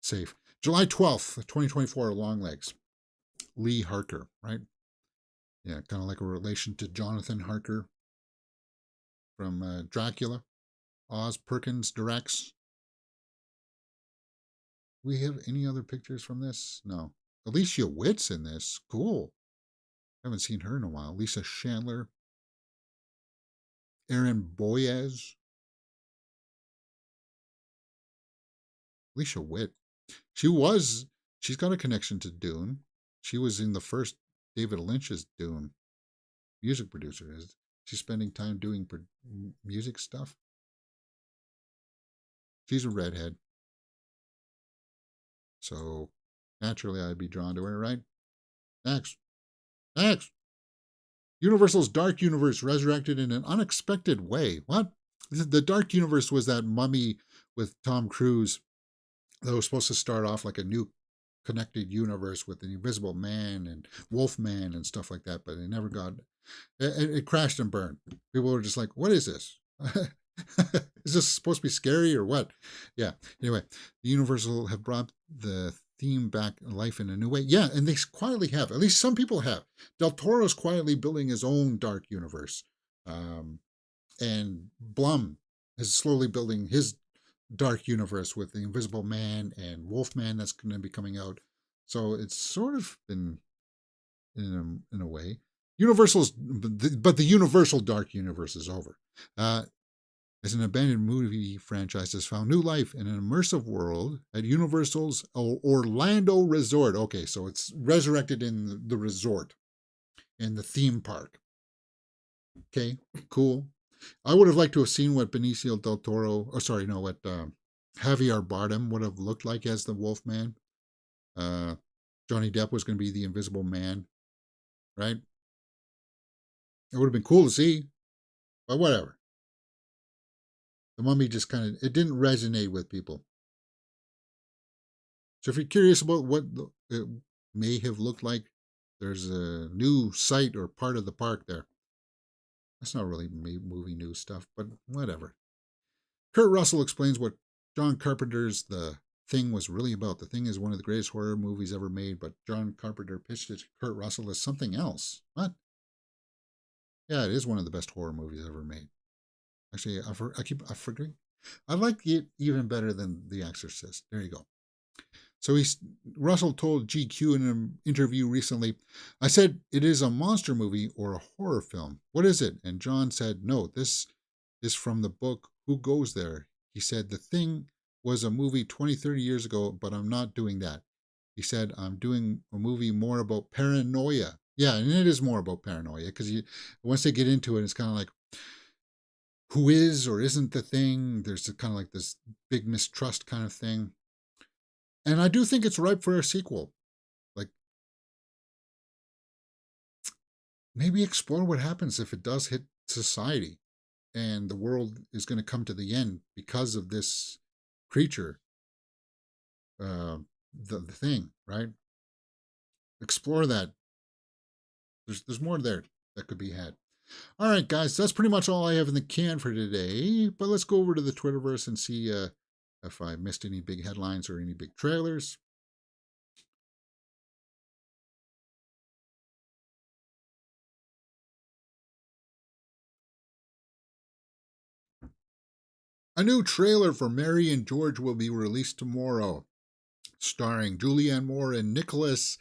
safe. July 12th, 2024, Long Legs. Lee Harker, right? Yeah, kind of like a relation to Jonathan Harker from Dracula. Oz Perkins directs. We have any other pictures from this? No. Alicia Witt's in this. Cool. Haven't seen her in a while. Lisa Chandler. Aaron Boyez. Alicia Witt. She's got a connection to Dune. She was in the first David Lynch's Dune. Music producer. Is she's spending time doing music stuff? She's a redhead. So naturally I'd be drawn to her, right? Next. Next. Universal's Dark Universe resurrected in an unexpected way. What? The Dark Universe was that mummy with Tom Cruise that was supposed to start off like a new connected universe with the Invisible Man and Wolfman and stuff like that, but it never got. It crashed and burned. People were just like, "What is this? Is this supposed to be scary or what?" Yeah. Anyway, the Universal have brought the theme back life in a new way. Yeah, and they quietly have. At least some people have. Del Toro's quietly building his own dark universe, and Blum is slowly building his dark universe with the Invisible Man and Wolfman that's going to be coming out. So it's sort of been in a way. Universal's, but the Universal Dark Universe is over. As an abandoned movie franchise has found new life in an immersive world at Universal's Orlando Resort. Okay, so it's resurrected in the resort, in the theme park. Okay, cool. I would have liked to have seen what Benicio del Toro, what Javier Bardem would have looked like as the Wolfman. Johnny Depp was going to be the Invisible Man, right? It would have been cool to see, but whatever. The Mummy just it didn't resonate with people. So if you're curious about what it may have looked like, there's a new site or part of the park there. That's not really movie news stuff, but whatever. Kurt Russell explains what John Carpenter's The Thing was really about. The Thing is one of the greatest horror movies ever made, but John Carpenter pitched it to Kurt Russell as something else. What? Yeah, it is one of the best horror movies ever made. Actually, I forget. I like it even better than The Exorcist. There you go. So Russell told GQ in an interview recently, I said, it is a monster movie or a horror film. What is it? And John said, no, this is from the book Who Goes There? He said, The Thing was a movie 20, 30 years ago, but I'm not doing that. He said, I'm doing a movie more about paranoia. Yeah, and it is more about paranoia because once they get into it, it's kind of like, who is or isn't the thing? There's kind of like this big mistrust kind of thing. And I do think it's ripe for a sequel. Like, maybe explore what happens if it does hit society and the world is going to come to the end because of this creature, the thing, right? Explore that. There's more there that could be had. All right, guys, that's pretty much all I have in the can for today. But let's go over to the Twitterverse and see if I missed any big headlines or any big trailers. A new trailer for Mary and George will be released tomorrow, starring Julianne Moore and Nicholas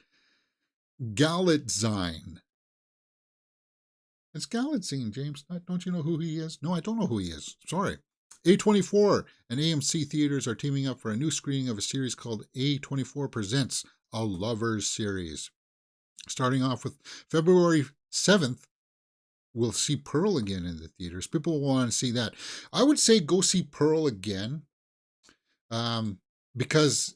Galitzine. It's Galaxine, James. Don't you know who he is? No, I don't know who he is. Sorry. A24 and AMC theaters are teaming up for a new screening of a series called A24 Presents, a Lovers series. Starting off with February 7th, we'll see Pearl again in the theaters. People will want to see that. I would say go see Pearl again, because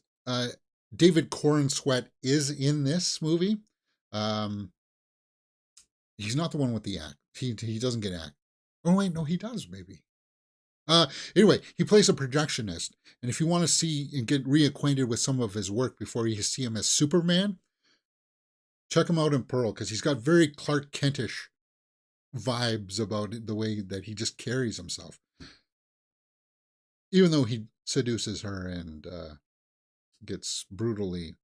David Corenswet is in this movie. He's not the one with the act. He doesn't get act. Oh wait, no, he does maybe. Anyway, he plays a projectionist, and if you want to see and get reacquainted with some of his work before you see him as Superman, check him out in Pearl, because he's got very Clark Kentish vibes about it, the way that he just carries himself, even though he seduces her and gets brutally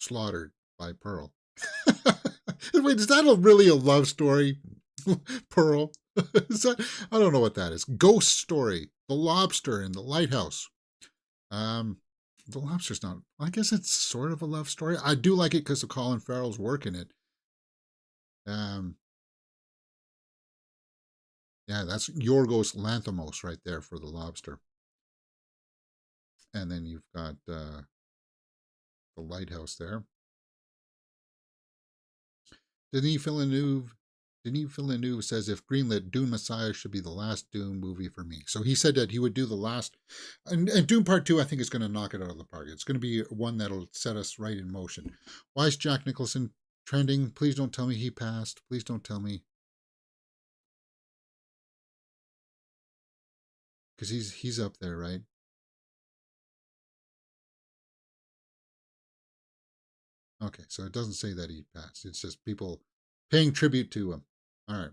slaughtered by Pearl. Wait, is that really a love story? Pearl? I don't know what that is. Ghost Story, The Lobster and the Lighthouse. The Lobster's not, I guess it's sort of a love story. I do like it because of Colin Farrell's work in it. Yeah, that's Yorgos Lanthimos right there for The Lobster. And then you've got The Lighthouse there. Denis Villeneuve says, if greenlit, Dune Messiah should be the last Dune movie for me. So he said that he would do the last, and Dune Part 2, I think, is going to knock it out of the park. It's going to be one that'll set us right in motion. Why is Jack Nicholson trending? Please don't tell me he passed. Please don't tell me. Because he's up there, right? Okay, so it doesn't say that he passed. It's just people paying tribute to him. All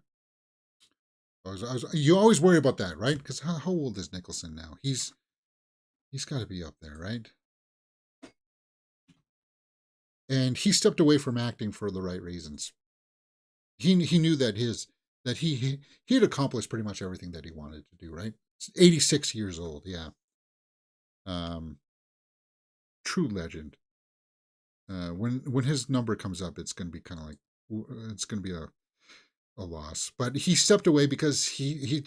right. You always worry about that, right? Because how old is Nicholson now? He's got to be up there, right? And he stepped away from acting for the right reasons. He knew that he had accomplished pretty much everything that he wanted to do, right? 86 years old, yeah. True legend. When his number comes up, it's going to be kind of like, it's going to be a loss. But he stepped away because he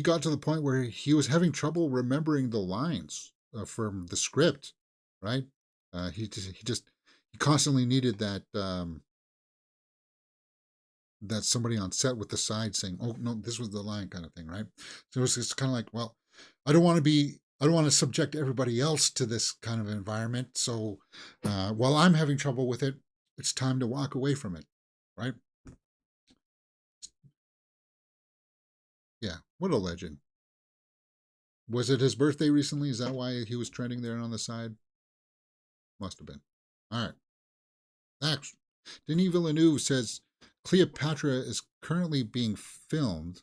got to the point where he was having trouble remembering the lines from the script, right? He constantly needed that that somebody on set with the side saying, "Oh no, this was the line," kind of thing, right? So it's kind of like, well, I don't want to subject everybody else to this kind of environment. So while I'm having trouble with it, it's time to walk away from it, right? Yeah, what a legend. Was it his birthday recently? Is that why he was trending there on the side? Must have been. All right. Next, Denis Villeneuve says Cleopatra is currently being filmed.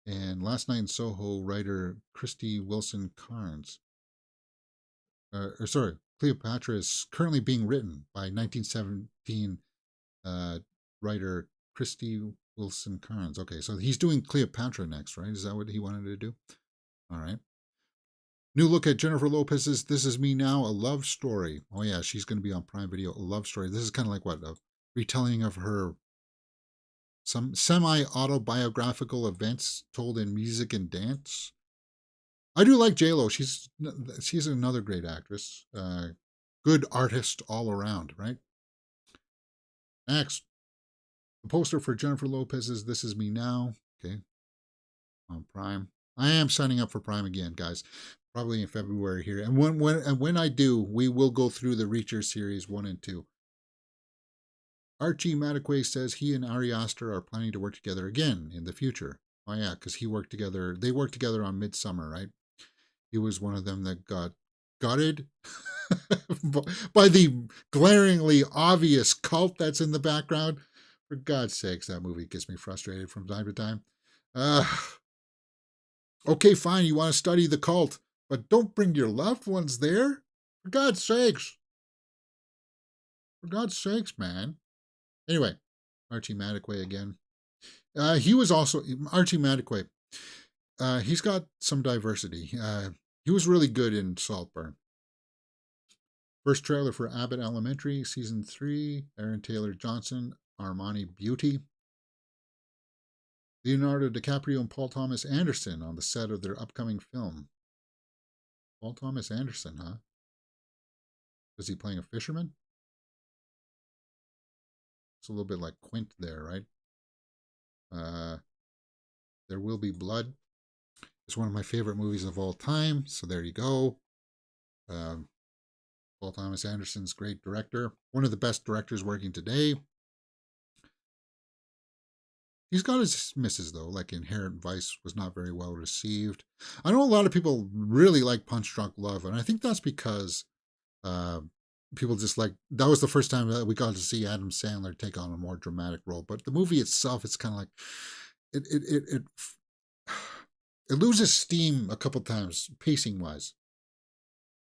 And Last Night in Soho writer Christy Wilson Cairns, Cleopatra is currently being written by 1917 writer Christy Wilson Cairns. Okay, so he's doing Cleopatra next, right? Is that what he wanted to do? All right. New look at Jennifer Lopez's This Is Me Now, a love story. Oh yeah, she's going to be on Prime Video, a love story. This is kind of like what, a retelling of her some semi-autobiographical events told in music and dance. I do like J-Lo. She's another great actress. Good artist all around, right? Next, the poster for Jennifer Lopez's This Is Me Now. Okay, on Prime. I am signing up for Prime again, guys. Probably in February here. And when I do, we will go through the Reacher series 1 and 2. Archie Madekwe says he and Ari Aster are planning to work together again in the future. Oh yeah, because they worked together on Midsummer, right? He was one of them that got gutted by the glaringly obvious cult that's in the background. For God's sakes, that movie gets me frustrated from time to time. Okay, fine, you want to study the cult, but don't bring your loved ones there. For God's sakes. For God's sakes, man. Anyway, Archie Madekwe again. He was also, Archie Madekwe, he's got some diversity. He was really good in Saltburn. First trailer for Abbott Elementary, Season 3, Aaron Taylor Johnson. Armani Beauty. Leonardo DiCaprio and Paul Thomas Anderson on the set of their upcoming film. Paul Thomas Anderson, huh? Is he playing a fisherman? It's a little bit like Quint there, right? There Will Be Blood. It's one of my favorite movies of all time, so there you go. Paul Thomas Anderson's great director. One of the best directors working today. He's got his misses, though, like Inherent Vice was not very well received. I know a lot of people really like Punch Drunk Love, and I think that's because people just like, that was the first time that we got to see Adam Sandler take on a more dramatic role. But the movie itself, it's kind of like, it loses steam a couple times, pacing-wise.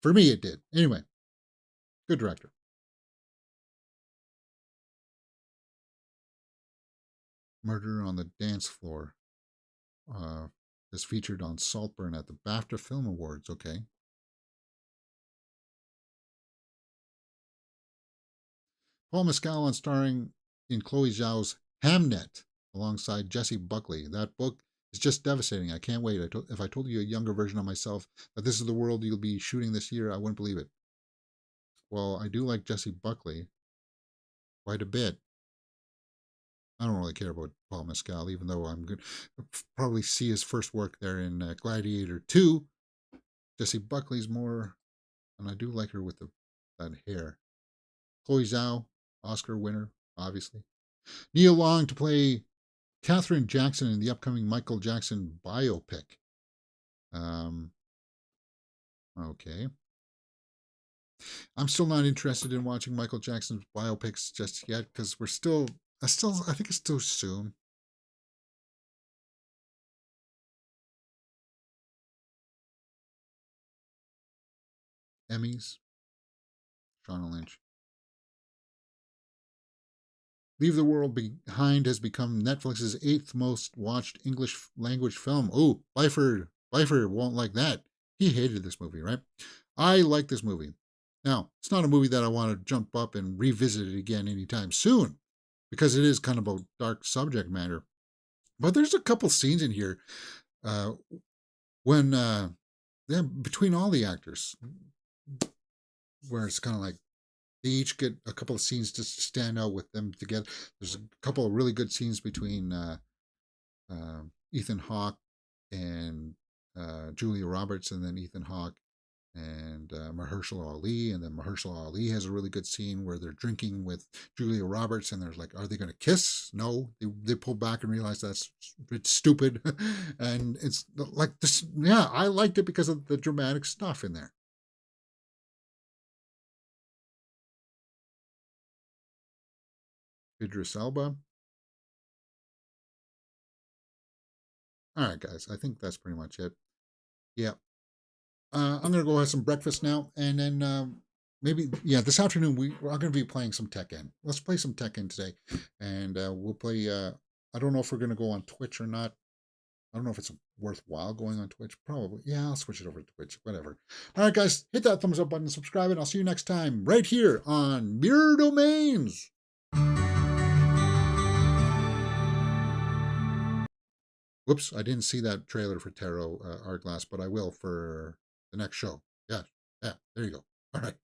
For me, it did. Anyway, good director. Murder on the Dance Floor is featured on Saltburn at the BAFTA Film Awards. Okay. Paul Mescal on starring in Chloe Zhao's Hamnet alongside Jessie Buckley. That book is just devastating. I can't wait. If I told you a younger version of myself that this is the world you'll be shooting this year, I wouldn't believe it. Well, I do like Jessie Buckley quite a bit. I don't really care about Paul Mescal, even though I'm going to probably see his first work there in Gladiator 2. Jessie Buckley's more, and I do like her with that hair. Chloe Zhao, Oscar winner, obviously. Nia Long to play Katherine Jackson in the upcoming Michael Jackson biopic. Okay. I'm still not interested in watching Michael Jackson's biopics just yet because I think it's still soon. Emmys. Shauna Lynch. Leave the World Behind has become Netflix's 8th most watched English language film. Oh, Byford won't like that. He hated this movie, right? I like this movie. Now, it's not a movie that I want to jump up and revisit it again anytime soon because it is kind of a dark subject matter. But there's a couple scenes in here when between all the actors where it's kind of like they each get a couple of scenes just to stand out with them together. There's a couple of really good scenes between Ethan Hawke and Julia Roberts, and then Ethan Hawke and Mahershala Ali. And then Mahershala Ali has a really good scene where they're drinking with Julia Roberts, and they're like, are they going to kiss? No. They pull back and realize it's stupid. And it's like this. Yeah, I liked it because of the dramatic stuff in there. Idris Elba. All right, guys. I think that's pretty much it. Yeah. I'm going to go have some breakfast now. And then maybe, this afternoon we're going to be playing some Tekken. Let's play some Tekken today. And we'll play, I don't know if we're going to go on Twitch or not. I don't know if it's worthwhile going on Twitch. Probably. Yeah, I'll switch it over to Twitch. Whatever. All right, guys. Hit that thumbs up button, subscribe, and I'll see you next time right here on Mirror Domains. Whoops, I didn't see that trailer for Tarot Hourglass, but I will for the next show. Yeah, there you go. All right.